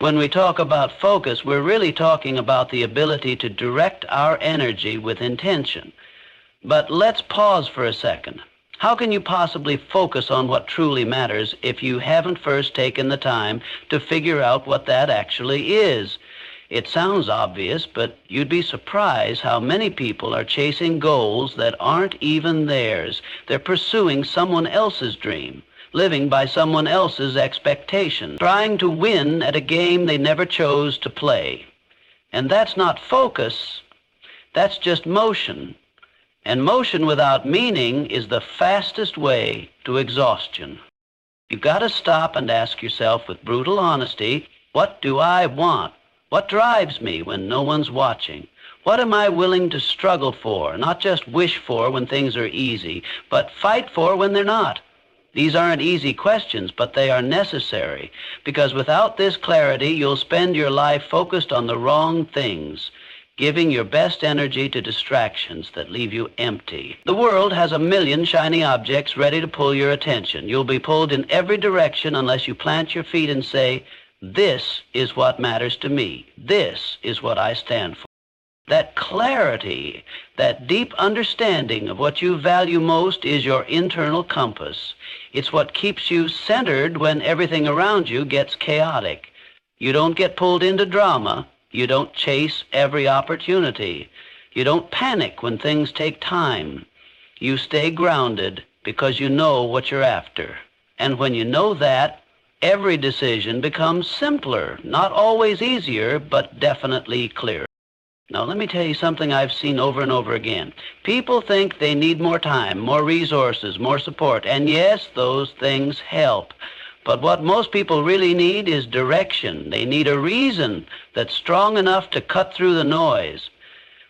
When we talk about focus, we're really talking about the ability to direct our energy with intention. But let's pause for a second. How can you possibly focus on what truly matters if you haven't first taken the time to figure out what that actually is? It sounds obvious, but you'd be surprised how many people are chasing goals that aren't even theirs. They're pursuing someone else's dream, living by someone else's expectation, trying to win at a game they never chose to play. And that's not focus, that's just motion. And motion without meaning is the fastest way to exhaustion. You've got to stop and ask yourself with brutal honesty, what do I want? What drives me when no one's watching? What am I willing to struggle for, not just wish for when things are easy, but fight for when they're not? These aren't easy questions, but they are necessary, because without this clarity, you'll spend your life focused on the wrong things, giving your best energy to distractions that leave you empty. The world has a million shiny objects ready to pull your attention. You'll be pulled in every direction unless you plant your feet and say, this is what matters to me. This is what I stand for. That clarity, that deep understanding of what you value most is your internal compass. It's what keeps you centered when everything around you gets chaotic. You don't get pulled into drama. You don't chase every opportunity. You don't panic when things take time. You stay grounded because you know what you're after. And when you know that, every decision becomes simpler, not always easier, but definitely clearer. Now, let me tell you something I've seen over and over again. People think they need more time, more resources, more support, and yes, those things help. But what most people really need is direction. They need a reason that's strong enough to cut through the noise.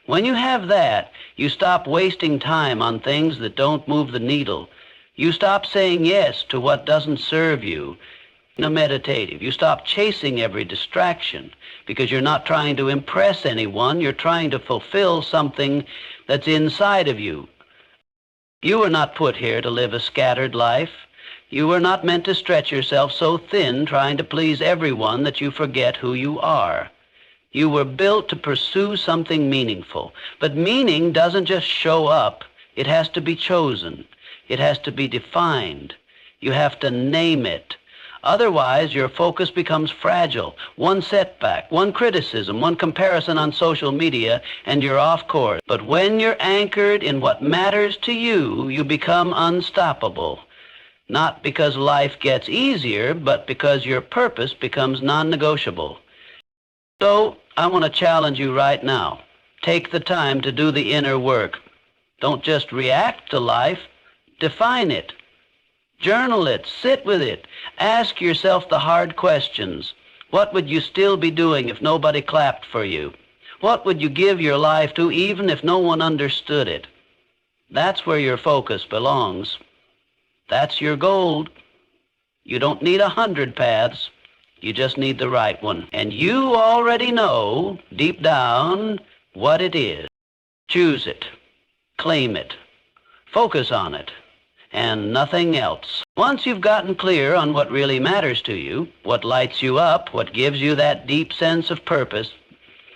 When you have that, you stop wasting time on things that don't move the needle. You stop saying yes to what doesn't serve you. Meditative. You stop chasing every distraction because you're not trying to impress anyone. You're trying to fulfill something that's inside of you. You were not put here to live a scattered life. You were not meant to stretch yourself so thin trying to please everyone that you forget who you are. You were built to pursue something meaningful. But meaning doesn't just show up. It has to be chosen. It has to be defined. You have to name it. Otherwise, your focus becomes fragile. One setback, one criticism, one comparison on social media, and you're off course. But when you're anchored in what matters to you, you become unstoppable. Not because life gets easier, but because your purpose becomes non-negotiable. So, I want to challenge you right now. Take the time to do the inner work. Don't just react to life, define it. Journal it, sit with it, ask yourself the hard questions. What would you still be doing if nobody clapped for you? What would you give your life to even if no one understood it? That's where your focus belongs. That's your gold. You don't need 100 paths. You just need the right one. And you already know, deep down, what it is. Choose it. Claim it. Focus on it. And nothing else. Once you've gotten clear on what really matters to you, what lights you up, what gives you that deep sense of purpose,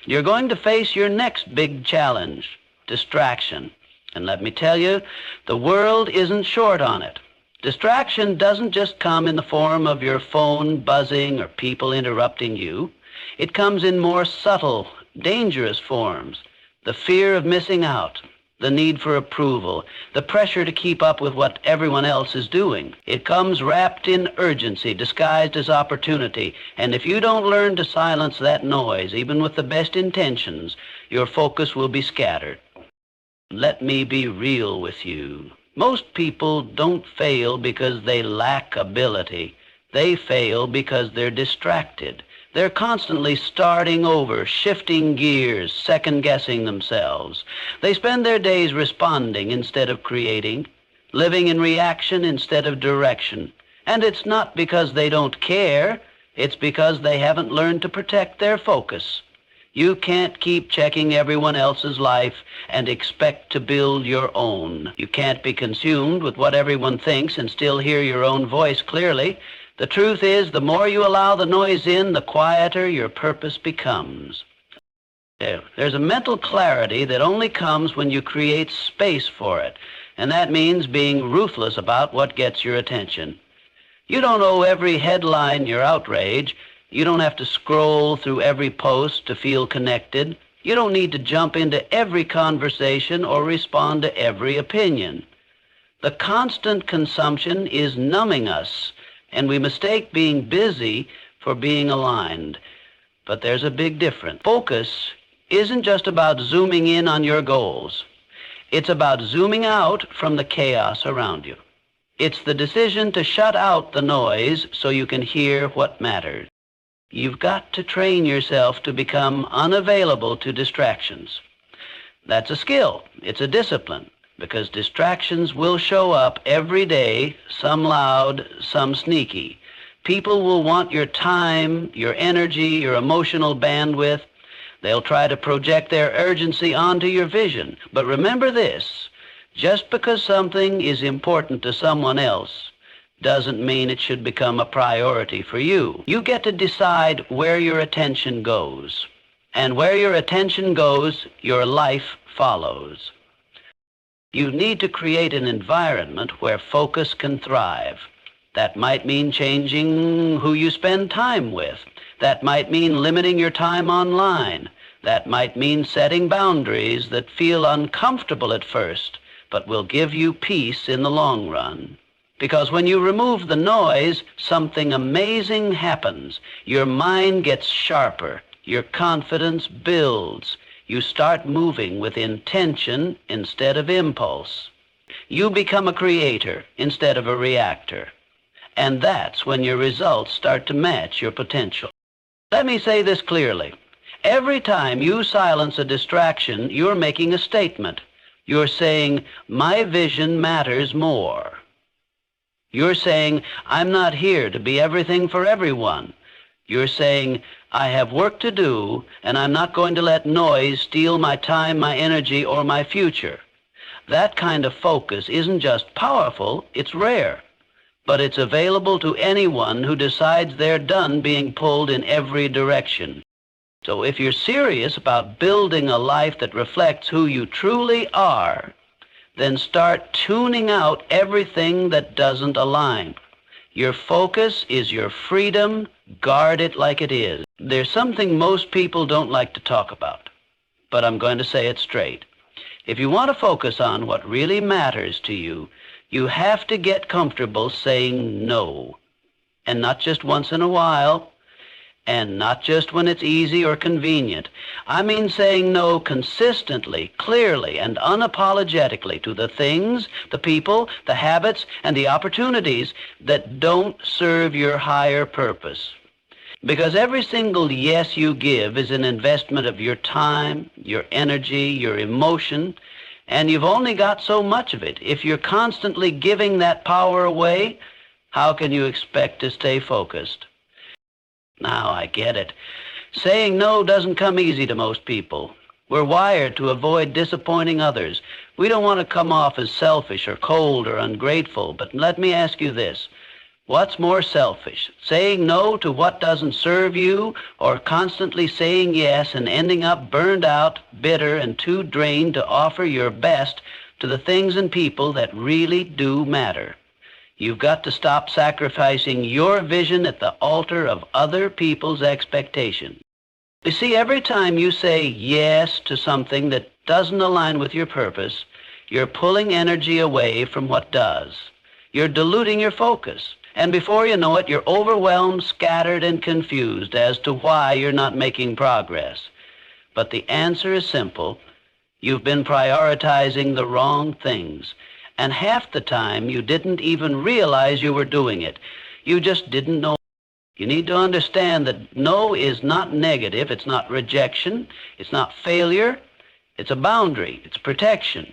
you're going to face your next big challenge, distraction. And let me tell you, the world isn't short on it. Distraction doesn't just come in the form of your phone buzzing or people interrupting you. It comes in more subtle, dangerous forms. The fear of missing out. The need for approval, the pressure to keep up with what everyone else is doing. It comes wrapped in urgency, disguised as opportunity. And if you don't learn to silence that noise, even with the best intentions, your focus will be scattered. Let me be real with you. Most people don't fail because they lack ability. They fail because they're distracted. They're constantly starting over, shifting gears, second-guessing themselves. They spend their days responding instead of creating, living in reaction instead of direction. And it's not because they don't care. It's because they haven't learned to protect their focus. You can't keep checking everyone else's life and expect to build your own. You can't be consumed with what everyone thinks and still hear your own voice clearly. The truth is, the more you allow the noise in, the quieter your purpose becomes. There's a mental clarity that only comes when you create space for it, and that means being ruthless about what gets your attention. You don't owe every headline your outrage. You don't have to scroll through every post to feel connected. You don't need to jump into every conversation or respond to every opinion. The constant consumption is numbing us, and we mistake being busy for being aligned. But there's a big difference. Focus isn't just about zooming in on your goals. It's about zooming out from the chaos around you. It's the decision to shut out the noise so you can hear what matters. You've got to train yourself to become unavailable to distractions. That's a skill. It's a discipline, because distractions will show up every day, some loud, some sneaky. People will want your time, your energy, your emotional bandwidth. They'll try to project their urgency onto your vision. But remember this, just because something is important to someone else doesn't mean it should become a priority for you. You get to decide where your attention goes. And where your attention goes, your life follows. You need to create an environment where focus can thrive. That might mean changing who you spend time with. That might mean limiting your time online. That might mean setting boundaries that feel uncomfortable at first, but will give you peace in the long run. Because when you remove the noise, something amazing happens. Your mind gets sharper. Your confidence builds. You start moving with intention instead of impulse. You become a creator instead of a reactor. And that's when your results start to match your potential. Let me say this clearly. Every time you silence a distraction, you're making a statement. You're saying, my vision matters more. You're saying, I'm not here to be everything for everyone. You're saying, I have work to do, and I'm not going to let noise steal my time, my energy, or my future. That kind of focus isn't just powerful, it's rare. But it's available to anyone who decides they're done being pulled in every direction. So if you're serious about building a life that reflects who you truly are, then start tuning out everything that doesn't align. Your focus is your freedom. Guard it like it is. There's something most people don't like to talk about, but I'm going to say it straight. If you want to focus on what really matters to you, you have to get comfortable saying no. And not just once in a while, and not just when it's easy or convenient. I mean saying no consistently, clearly, and unapologetically to the things, the people, the habits, and the opportunities that don't serve your higher purpose. Because every single yes you give is an investment of your time, your energy, your emotion, and you've only got so much of it. If you're constantly giving that power away, how can you expect to stay focused? Now, I get it. Saying no doesn't come easy to most people. We're wired to avoid disappointing others. We don't want to come off as selfish or cold or ungrateful, but let me ask you this. What's more selfish, saying no to what doesn't serve you, or constantly saying yes and ending up burned out, bitter, and too drained to offer your best to the things and people that really do matter? You've got to stop sacrificing your vision at the altar of other people's expectations. You see, every time you say yes to something that doesn't align with your purpose, you're pulling energy away from what does. You're diluting your focus. And before you know it, you're overwhelmed, scattered, and confused as to why you're not making progress. But the answer is simple. You've been prioritizing the wrong things. And half the time, you didn't even realize you were doing it. You just didn't know. You need to understand that no is not negative. It's not rejection. It's not failure. It's a boundary. It's protection.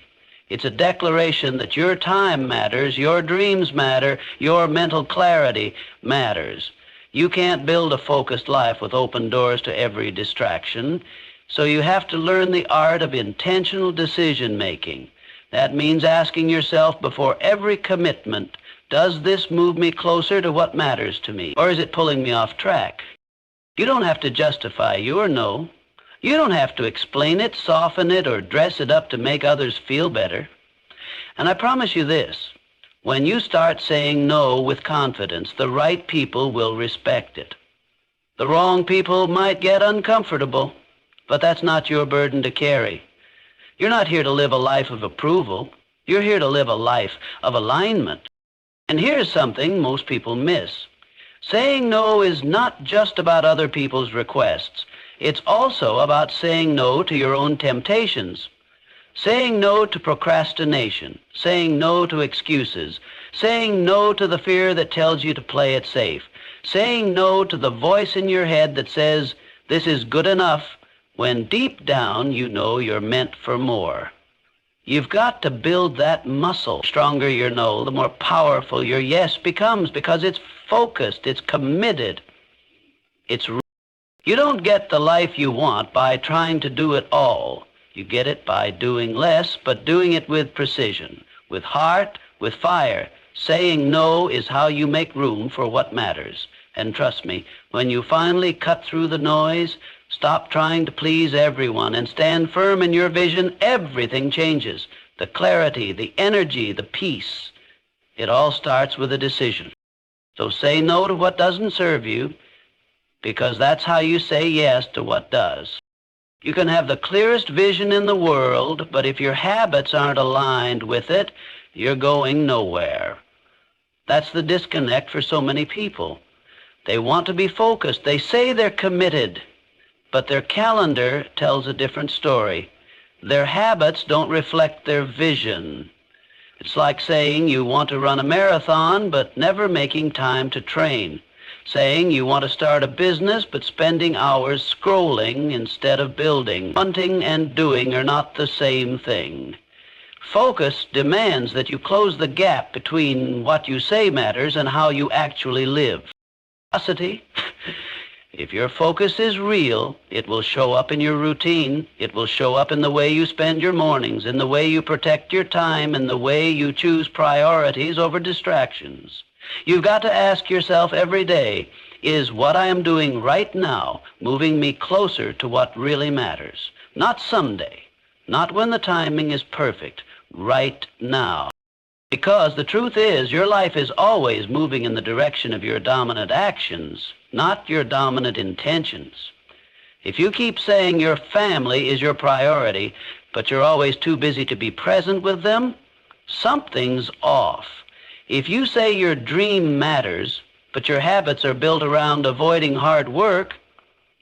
It's a declaration that your time matters, your dreams matter, your mental clarity matters. You can't build a focused life with open doors to every distraction. So you have to learn the art of intentional decision-making. That means asking yourself before every commitment Does this move me closer to what matters to me, or is it pulling me off track? You don't have to justify your no. You don't have to explain it, soften it, or dress it up to make others feel better. And I promise you this, when you start saying no with confidence, the right people will respect it. The wrong people might get uncomfortable, but that's not your burden to carry. You're not here to live a life of approval. You're here to live a life of alignment. And here's something most people miss. Saying no is not just about other people's requests. It's also about saying no to your own temptations. Saying no to procrastination, saying no to excuses, saying no to the fear that tells you to play it safe, saying no to the voice in your head that says, this is good enough, when deep down you know you're meant for more. You've got to build that muscle. The stronger your no, the more powerful your yes becomes, because it's focused, it's committed, it's real. You don't get the life you want by trying to do it all. You get it by doing less, but doing it with precision, with heart, with fire. Saying no is how you make room for what matters. And trust me, when you finally cut through the noise, stop trying to please everyone, and stand firm in your vision, everything changes. The clarity, the energy, the peace. It all starts with a decision. So say no to what doesn't serve you, because that's how you say yes to what does. You can have the clearest vision in the world, but if your habits aren't aligned with it, you're going nowhere. That's the disconnect for so many people. They want to be focused. They say they're committed, but their calendar tells a different story. Their habits don't reflect their vision. It's like saying you want to run a marathon, but never making time to train. Saying you want to start a business, but spending hours scrolling instead of building. Wanting and doing are not the same thing. Focus demands that you close the gap between what you say matters and how you actually live. Velocity. If your focus is real, it will show up in your routine. It will show up in the way you spend your mornings, in the way you protect your time, in the way you choose priorities over distractions. You've got to ask yourself every day, is what I am doing right now moving me closer to what really matters? Not someday, not when the timing is perfect, right now. Because the truth is, your life is always moving in the direction of your dominant actions, not your dominant intentions. If you keep saying your family is your priority, but you're always too busy to be present with them, something's off. If you say your dream matters, but your habits are built around avoiding hard work,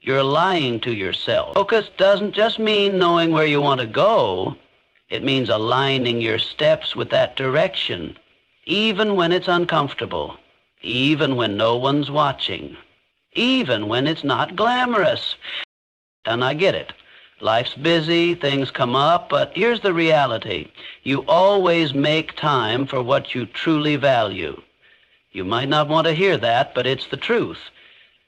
you're lying to yourself. Focus doesn't just mean knowing where you want to go. It means aligning your steps with that direction, even when it's uncomfortable, even when no one's watching, even when it's not glamorous. And I get it. Life's busy, things come up, but here's the reality. You always make time for what you truly value. You might not want to hear that, but it's the truth.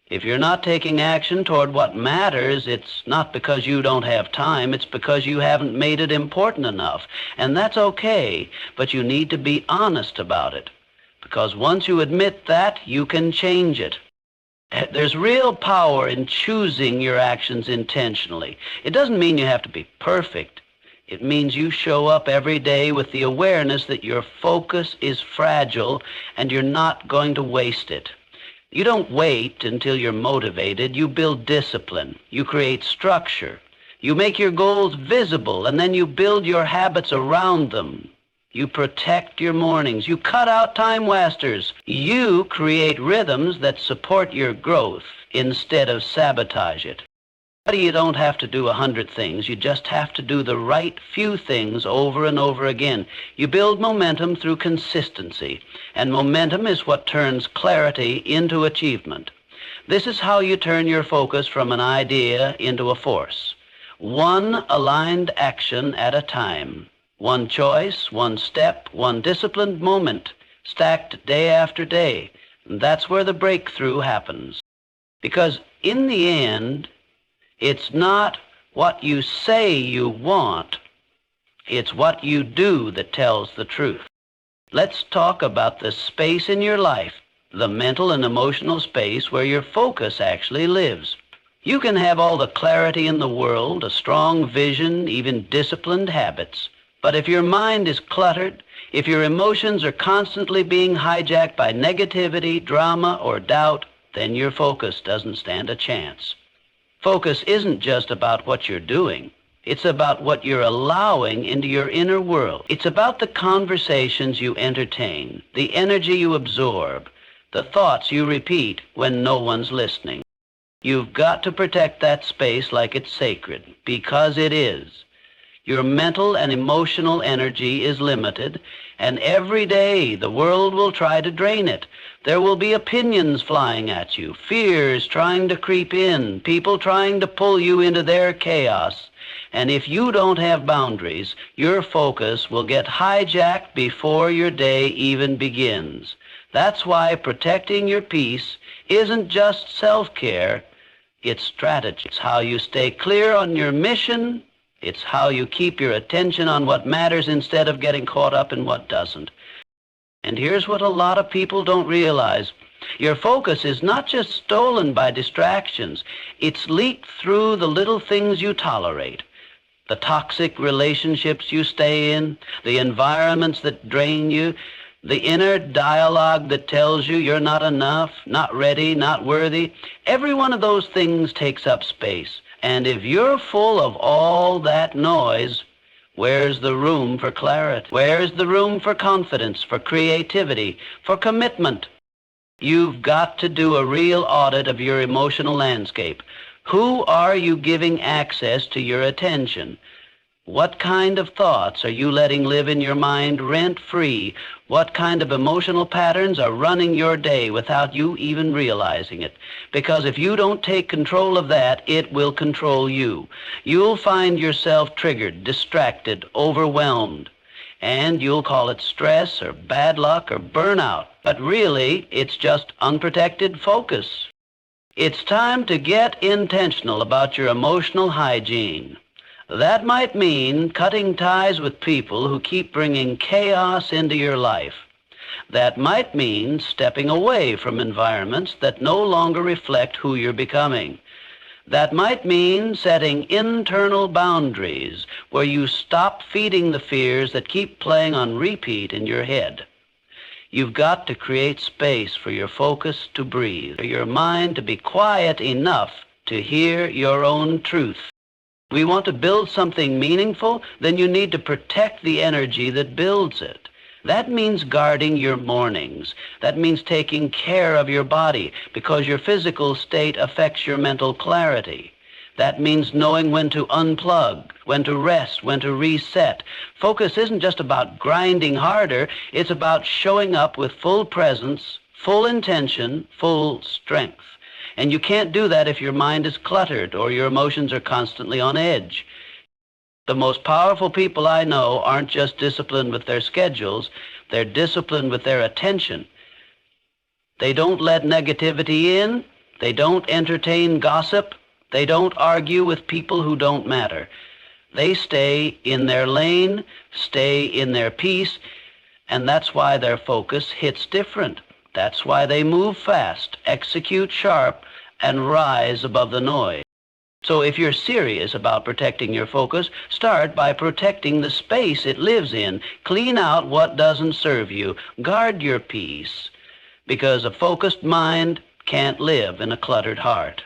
If you're not taking action toward what matters, it's not because you don't have time, it's because you haven't made it important enough. And that's okay, but you need to be honest about it. Because once you admit that, you can change it. There's real power in choosing your actions intentionally. It doesn't mean you have to be perfect. It means you show up every day with the awareness that your focus is fragile and you're not going to waste it. You don't wait until you're motivated. You build discipline. You create structure. You make your goals visible, and then you build your habits around them. You protect your mornings. You cut out time wasters. You create rhythms that support your growth instead of sabotage it. You don't have to do 100 things. You just have to do the right few things over and over again. You build momentum through consistency, and momentum is what turns clarity into achievement. This is how you turn your focus from an idea into a force. One aligned action at a time. One choice, one step, one disciplined moment, stacked day after day. And that's where the breakthrough happens. Because in the end, it's not what you say you want, it's what you do that tells the truth. Let's talk about the space in your life, the mental and emotional space where your focus actually lives. You can have all the clarity in the world, a strong vision, even disciplined habits. But if your mind is cluttered, if your emotions are constantly being hijacked by negativity, drama, or doubt, then your focus doesn't stand a chance. Focus isn't just about what you're doing. It's about what you're allowing into your inner world. It's about the conversations you entertain, the energy you absorb, the thoughts you repeat when no one's listening. You've got to protect that space like it's sacred, because it is. Your mental and emotional energy is limited, and every day the world will try to drain it. There will be opinions flying at you, fears trying to creep in, people trying to pull you into their chaos. And if you don't have boundaries, your focus will get hijacked before your day even begins. That's why protecting your peace isn't just self-care, it's strategy. It's how you stay clear on your mission. It's how you keep your attention on what matters instead of getting caught up in what doesn't. And here's what a lot of people don't realize. Your focus is not just stolen by distractions. It's leaked through the little things you tolerate. The toxic relationships you stay in, the environments that drain you, the inner dialogue that tells you you're not enough, not ready, not worthy. Every one of those things takes up space. And if you're full of all that noise, where's the room for clarity? Where's the room for confidence, for creativity, for commitment? You've got to do a real audit of your emotional landscape. Who are you giving access to your attention? What kind of thoughts are you letting live in your mind rent-free? What kind of emotional patterns are running your day without you even realizing it? Because if you don't take control of that, it will control you. You'll find yourself triggered, distracted, overwhelmed. And you'll call it stress or bad luck or burnout. But really, it's just unprotected focus. It's time to get intentional about your emotional hygiene. That might mean cutting ties with people who keep bringing chaos into your life. That might mean stepping away from environments that no longer reflect who you're becoming. That might mean setting internal boundaries where you stop feeding the fears that keep playing on repeat in your head. You've got to create space for your focus to breathe, for your mind to be quiet enough to hear your own truth. We want to build something meaningful, then you need to protect the energy that builds it. That means guarding your mornings. That means taking care of your body because your physical state affects your mental clarity. That means knowing when to unplug, when to rest, when to reset. Focus isn't just about grinding harder, it's about showing up with full presence, full intention, full strength. And you can't do that if your mind is cluttered or your emotions are constantly on edge. The most powerful people I know aren't just disciplined with their schedules, they're disciplined with their attention. They don't let negativity in, they don't entertain gossip, they don't argue with people who don't matter. They stay in their lane, stay in their peace, and that's why their focus hits different. That's why they move fast, execute sharp, and rise above the noise. So if you're serious about protecting your focus, start by protecting the space it lives in. Clean out what doesn't serve you. Guard your peace, because a focused mind can't live in a cluttered heart.